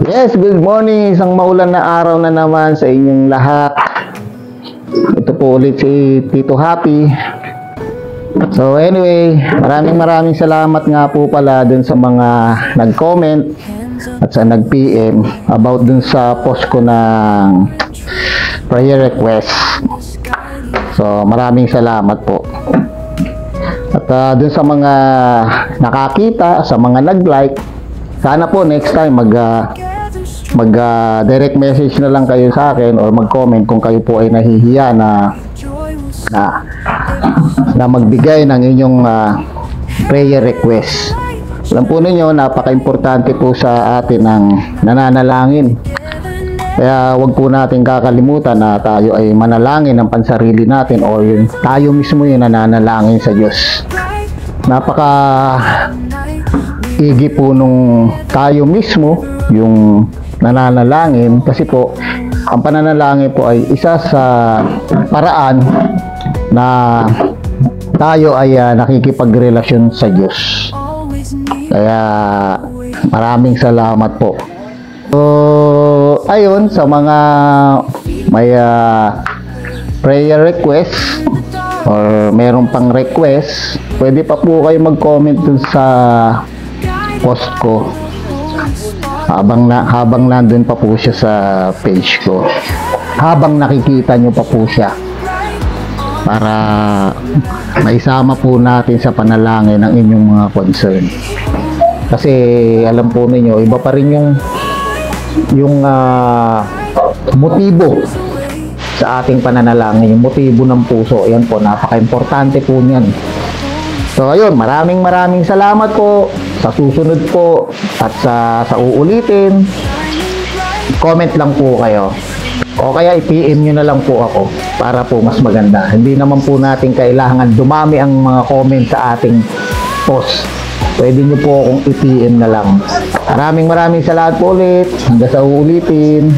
Yes, good morning. Isang maulan na araw na naman sa inyong lahat. Ito po ulit si Tito Happy. So anyway, maraming salamat nga po pala dun sa mga nag-comment at sa nag-PM about dun sa post ko ng prayer request. So maraming salamat po. At dun sa mga nakakita, sa mga nag-like, sana po next time direct message na lang kayo sa akin or mag-comment kung kayo po ay nahihiya na magbigay ng inyong prayer request. Alam po ninyo, napaka-importante po sa atin ng nananalangin. Kaya wag po natin kakalimutan na tayo ay manalangin ng pansarili natin o yun, tayo mismo yung nananalangin sa Diyos. Igi po nung tayo mismo yung nananalangin, kasi po ang pananalangin po ay isa sa paraan na tayo ay nakikipagrelasyon sa Diyos. Kaya maraming salamat po. So ayun, sa mga may prayer request or meron pang request, pwede pa po kayo mag-comment dun sa post ko habang nandun pa po siya sa page ko, habang nakikita nyo pa po siya, para maisama po natin sa panalangin ang inyong mga concern. Kasi alam po ninyo, iba pa rin yung motibo sa ating pananalangin, yung motibo ng puso. Yan po, napaka-importante po niyan. So ayun, maraming salamat po. Sa susunod po at sa uulitin, comment lang po kayo. O kaya i-PM nyo na lang po ako para po mas maganda. Hindi naman po natin kailangan dumami ang mga comment sa ating post. Pwede nyo po akong i-PM na lang. Maraming salamat po ulit. Hanggang sa uulitin.